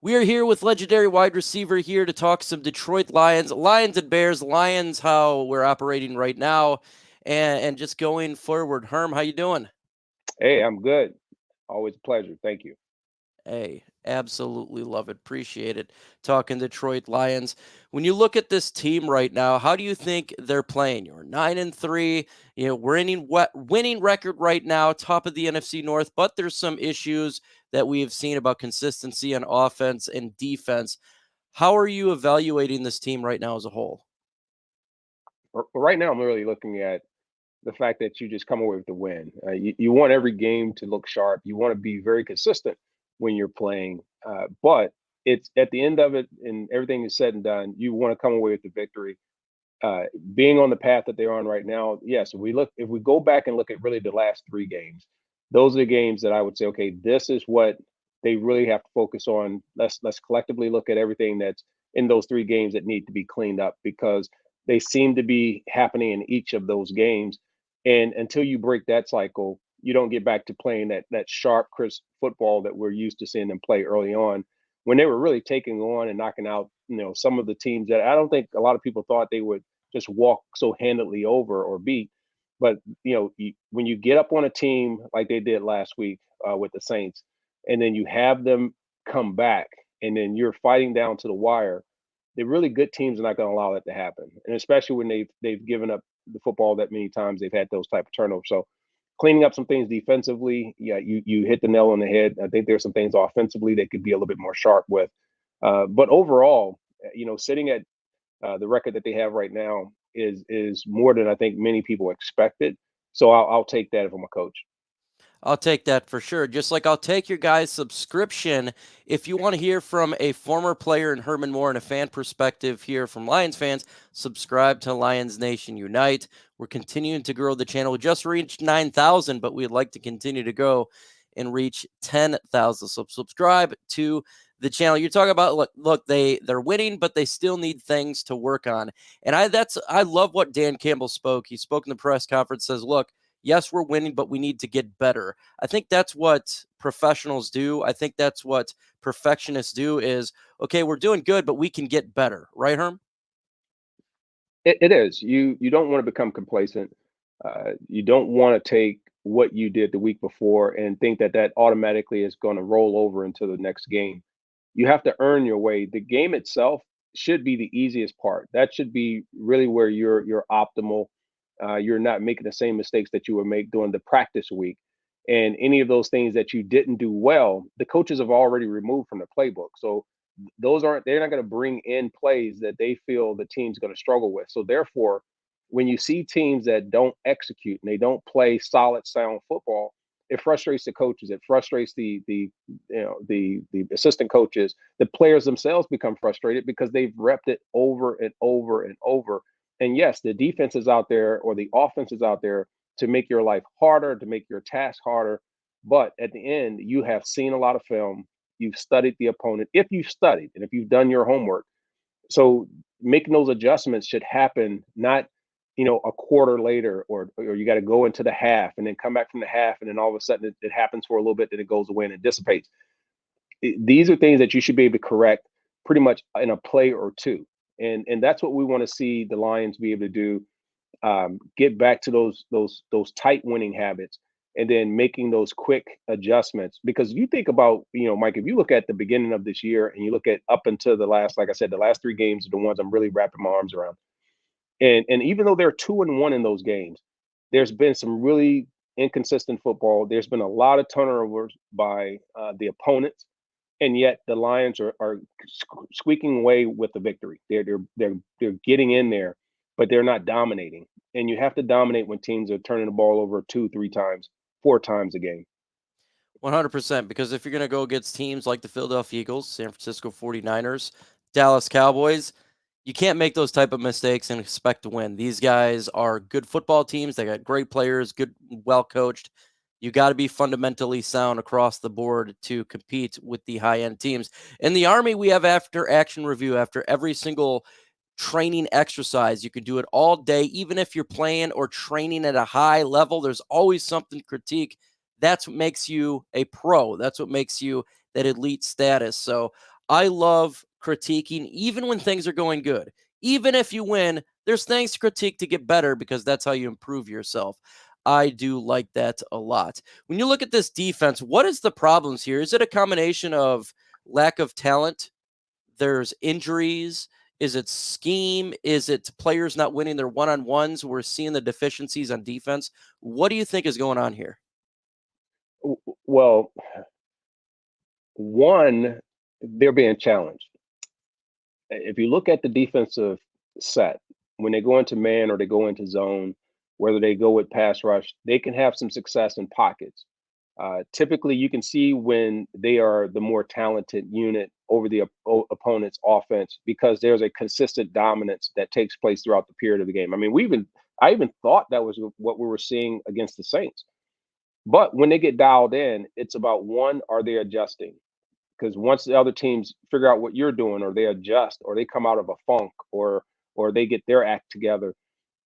We are here with legendary wide receiver here to talk some Detroit Lions, Lions and Bears, Lions, how we're operating right now, and just going forward. Herm, how you doing? Hey, I'm good. Always a pleasure. Thank you. Hey, absolutely love it. Appreciate it. Talking Detroit Lions. When you look at this team right now, how do you think they're playing? You're 9-3. Winning record right now, top of the NFC North, but there's some issues that we have seen about consistency on offense and defense. How are you evaluating this team right now as a whole? Right now, I'm really looking at the fact that you just come away with the win. You want every game to look sharp. You want to be very consistent when you're playing. But it's at the end of it, and everything is said and done, you want to come away with the victory. Uh, Being on the path that they're on right now, yes. If we go back and look at really the last three games, those are the games that I would say, okay, this is what they really have to focus on. Let's collectively look at everything that's in those three games that need to be cleaned up because they seem to be happening in each of those games. And until you break that cycle, you don't get back to playing that sharp, crisp football that we're used to seeing them play early on when they were really taking on and knocking out, some of the teams that I don't think a lot of people thought they would just walk so handedly over or beat. But when you get up on a team like they did last week with the Saints, and then you have them come back, and then you're fighting down to the wire, the really good teams are not going to allow that to happen, and especially when they've given up the football that many times, they've had those type of turnovers. So cleaning up some things defensively, yeah, you hit the nail on the head. I think there's some things offensively they could be a little bit more sharp with. But overall, sitting at the record that they have right now is more than I think many people expected. So I'll take that if I'm a coach. I'll take that for sure. Just like I'll take your guys' subscription if you want to hear from a former player in Herman Moore and a fan perspective here from Lions fans. Subscribe to Lions Nation Unite. We're continuing to grow the channel. We just reached 9,000, but we'd like to continue to go and reach 10,000. So subscribe to the channel. You're talking about look, they're winning, but they still need things to work on. And I love what Dan Campbell spoke. He spoke in the press conference. Says, look. Yes, we're winning, but we need to get better. I think that's what professionals do. I think that's what perfectionists do is, okay, we're doing good, but we can get better. Right, Herm? It is. You don't want to become complacent. You don't want to take what you did the week before and think that that automatically is going to roll over into the next game. You have to earn your way. The game itself should be the easiest part. That should be really where you're optimal. You're not making the same mistakes that you would make during the practice week. And any of those things that you didn't do well, the coaches have already removed from the playbook. So they're not going to bring in plays that they feel the team's going to struggle with. So therefore, when you see teams that don't execute and they don't play solid, sound football, it frustrates the coaches. It frustrates the assistant coaches. The players themselves become frustrated because they've repped it over and over and over. And yes, the defense is out there or the offense is out there to make your life harder, to make your task harder. But at the end, you have seen a lot of film. You've studied the opponent. If you've studied and if you've done your homework, so making those adjustments should happen not a quarter later or you got to go into the half and then come back from the half and then all of a sudden it happens for a little bit, then it goes away and it dissipates. These are things that you should be able to correct pretty much in a play or two, and that's what we want to see the Lions be able to do. Get back to those tight winning habits and then making those quick adjustments, because you think about, Mike, if you look at the beginning of this year and you look at up until the last, like I said, the last three games are the ones I'm really wrapping my arms around. And even though they're 2-1 in those games, there's been some really inconsistent football. There's been a lot of turnovers by the opponents, and yet the Lions are squeaking away with the victory. They're getting in there, but they're not dominating. And you have to dominate when teams are turning the ball over two, three times, four times a game. 100%. Because if you're going to go against teams like the Philadelphia Eagles, San Francisco 49ers, Dallas Cowboys, you can't make those type of mistakes and expect to win. These guys are good football teams. They got great players, good, well coached. You got to be fundamentally sound across the board to compete with the high end teams. In the Army, we have after action review after every single training exercise. You can do it all day, even if you're playing or training at a high level. There's always something to critique. That's what makes you a pro. That's what makes you that elite status. So I love critiquing even when things are going good. Even if you win, there's things to critique to get better because that's how you improve yourself. I do like that a lot. When you look at this defense, what is the problems here? Is it a combination of lack of talent? There's injuries? Is it scheme? Is it players not winning their one-on-ones? We're seeing the deficiencies on defense. What do you think is going on here? Well, one, they're being challenged. If you look at the defensive set, when they go into man or they go into zone, whether they go with pass rush, they can have some success in pockets. Typically, you can see when they are the more talented unit over the opponent's offense because there's a consistent dominance that takes place throughout the period of the game. I mean, I even thought that was what we were seeing against the Saints. But when they get dialed in, it's about one, are they adjusting? Because once the other teams figure out what you're doing, or they adjust, or they come out of a funk, or they get their act together,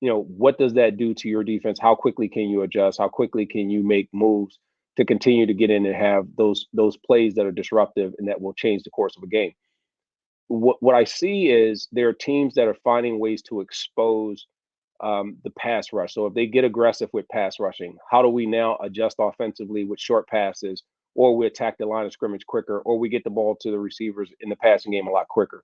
what does that do to your defense? How quickly can you adjust? How quickly can you make moves to continue to get in and have those plays that are disruptive and that will change the course of a game? What I see is there are teams that are finding ways to expose the pass rush. So if they get aggressive with pass rushing, how do we now adjust offensively with short passes, or we attack the line of scrimmage quicker, or we get the ball to the receivers in the passing game a lot quicker?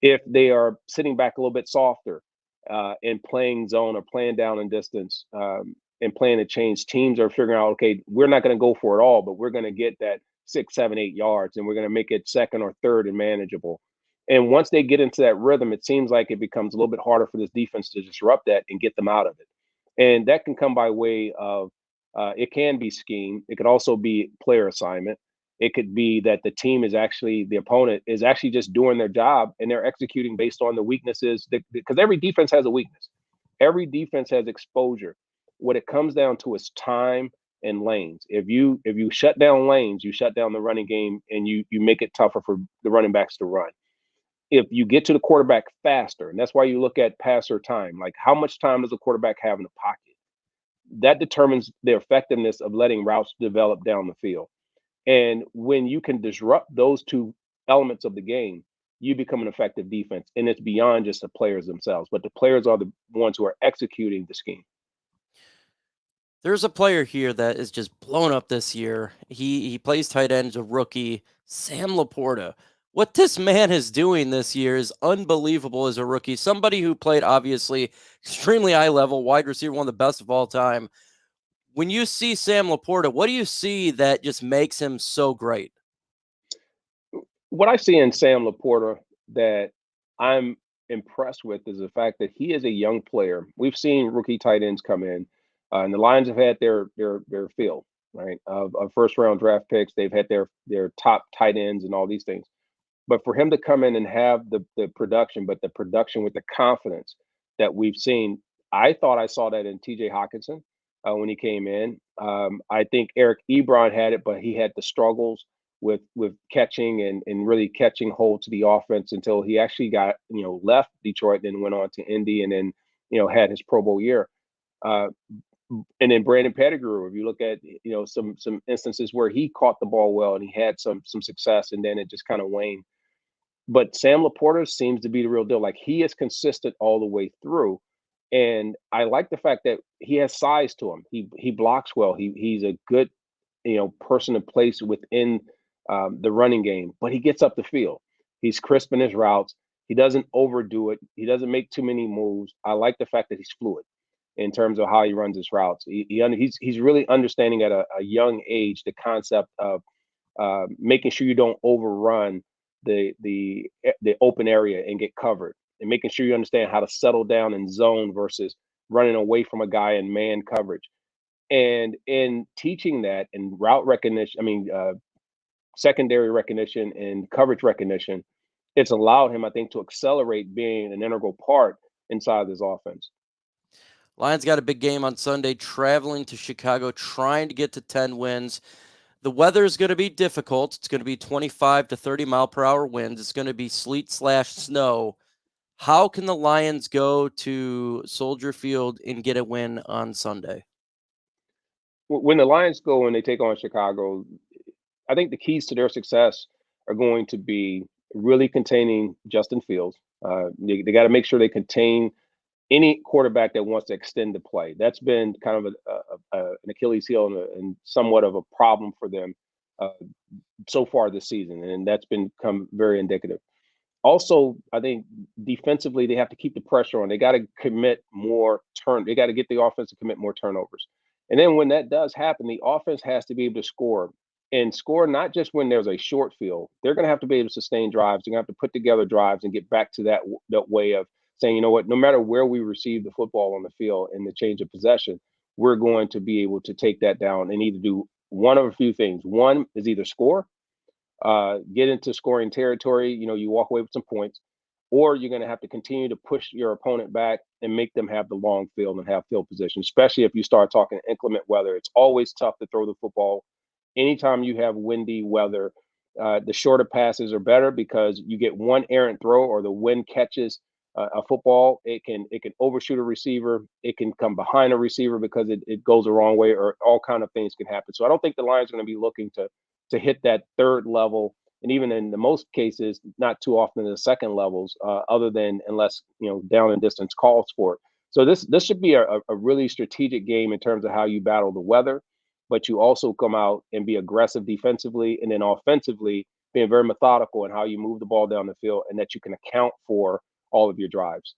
If they are sitting back a little bit softer and playing zone or playing down in distance and playing a change, teams are figuring out, okay, we're not going to go for it all, but we're going to get that 6, 7, 8 yards, and we're going to make it second or third and manageable. And once they get into that rhythm, it seems like it becomes a little bit harder for this defense to disrupt that and get them out of it. And that can come by way of it can be scheme. It could also be player assignment. It could be that the opponent is actually just doing their job and they're executing based on the weaknesses because every defense has a weakness. Every defense has exposure. What it comes down to is time and lanes. If you shut down lanes, you shut down the running game and you make it tougher for the running backs to run. If you get to the quarterback faster, and that's why you look at passer time, like how much time does a quarterback have in the pocket? That determines the effectiveness of letting routes develop down the field. And when you can disrupt those two elements of the game, you become an effective defense. And it's beyond just the players themselves, but the players are the ones who are executing the scheme. There's a player here that is just blown up this year. He plays tight end, a rookie, Sam LaPorta. What this man is doing this year is unbelievable as a rookie. Somebody who played obviously extremely high level, wide receiver, one of the best of all time. When you see Sam LaPorta, what do you see that just makes him so great? What I see in Sam Laporta that I'm impressed with is the fact that he is a young player. We've seen rookie tight ends come in, and the Lions have had their fill, right, of first round draft picks. They've had their top tight ends and all these things. But for him to come in and have the production, but the production with the confidence that we've seen, I thought I saw that in T.J. Hawkinson when he came in. I think Eric Ebron had it, but he had the struggles with catching and really catching hold to the offense until he actually got left Detroit, then went on to Indy, and then had his Pro Bowl year. Uh, and then Brandon Pettigrew, if you look at some instances where he caught the ball well and he had some success, and then it just kind of waned. But Sam Laporta seems to be the real deal. Like he is consistent all the way through. And I like the fact that he has size to him. He blocks well. He's a good, person to place within the running game, but he gets up the field. He's crisp in his routes. He doesn't overdo it. He doesn't make too many moves. I like the fact that he's fluid in terms of how he runs his routes. He's really understanding at a young age the concept of making sure you don't overrun the open area and get covered, and making sure you understand how to settle down in zone versus running away from a guy in man coverage. And in teaching that and route recognition, secondary recognition and coverage recognition, it's allowed him, I think, to accelerate being an integral part inside this offense. Lions got a big game on Sunday, traveling to Chicago, trying to get to 10 wins. The weather is going to be difficult. It's going to be 25 to 30 mile per hour winds. It's going to be sleet slash snow. How can the Lions go to Soldier Field and get a win on Sunday? When the Lions go and they take on Chicago, I think the keys to their success are going to be really containing Justin Fields. They got to make sure they contain any quarterback that wants to extend the play. That's been kind of an Achilles heel and somewhat of a problem for them uh, so far this season, and that's become very indicative. Also, I think defensively they have to keep the pressure on. They got to commit more turn. They got to get the offense to commit more turnovers. And then when that does happen, the offense has to be able to score and score not just when there's a short field. They're going to have to be able to sustain drives. They're going to have to put together drives and get back to that way of saying, you know what, no matter where we receive the football on the field and the change of possession, we're going to be able to take that down and either do one of a few things. One is either score, get into scoring territory, you walk away with some points, or you're going to have to continue to push your opponent back and make them have the long field and have field position, especially if you start talking inclement weather. It's always tough to throw the football. Anytime you have windy weather, the shorter passes are better because you get one errant throw or the wind catches a football. It can overshoot a receiver. It can come behind a receiver because it goes the wrong way, or all kind of things can happen. So I don't think the Lions are going to be looking to hit that third level, and even in the most cases, not too often in the second levels, other than unless down and distance calls for it. So this should be a really strategic game in terms of how you battle the weather, but you also come out and be aggressive defensively, and then offensively being very methodical in how you move the ball down the field, and that you can account for all of your drives.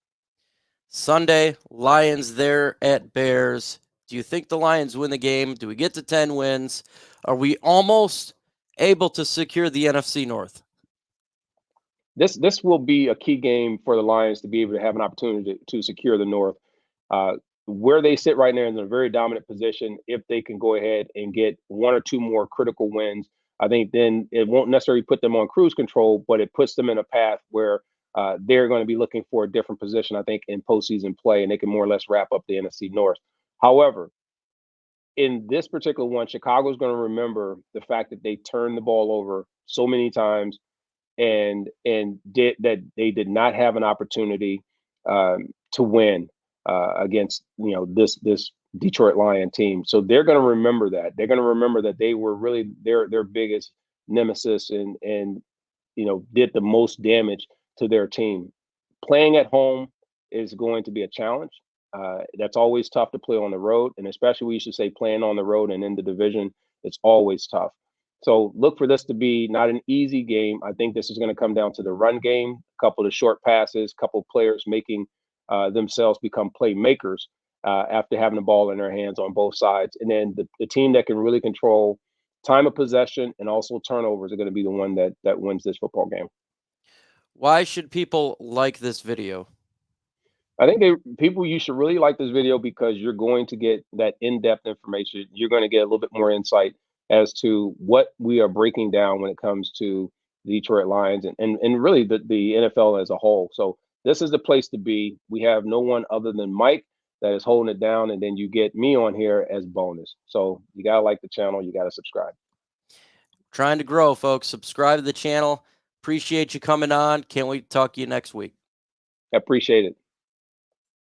Sunday, Lions there at Bears. Do you think the Lions win the game? Do we get to 10 wins? Are we almost able to secure the NFC North? This will be a key game for the Lions to be able to have an opportunity to secure the North. Uh, where they sit right now is in a very dominant position. If they can go ahead and get one or two more critical wins, I think then it won't necessarily put them on cruise control, but it puts them in a path where they're going to be looking for a different position, I think, in postseason play, and they can more or less wrap up the NFC North. However, in this particular one, Chicago's going to remember the fact that they turned the ball over so many times and did that they did not have an opportunity to win against this Detroit Lion team. So they're going to remember that. They're going to remember that they were really their biggest nemesis and did the most damage to their team. Playing at home is going to be a challenge. That's always tough to play on the road, and especially we used to say playing on the road and in the division, it's always tough. So look for this to be not an easy game. I think this is going to come down to the run game, a couple of short passes, a couple of players making themselves become playmakers after having the ball in their hands on both sides. And then the team that can really control time of possession and also turnovers are going to be the one that wins this football game. Why should people like this video? I think people you should really like this video because you're going to get that in-depth information. You're going to get a little bit more insight as to what we are breaking down when it comes to the Detroit Lions and really the NFL as a whole. So this is the place to be. We have no one other than Mike that is holding it down, and then you get me on here as bonus. So you gotta like the channel. You gotta subscribe. Trying to grow, folks. Subscribe to the channel. Appreciate you coming on. Can't wait to talk to you next week. I appreciate it.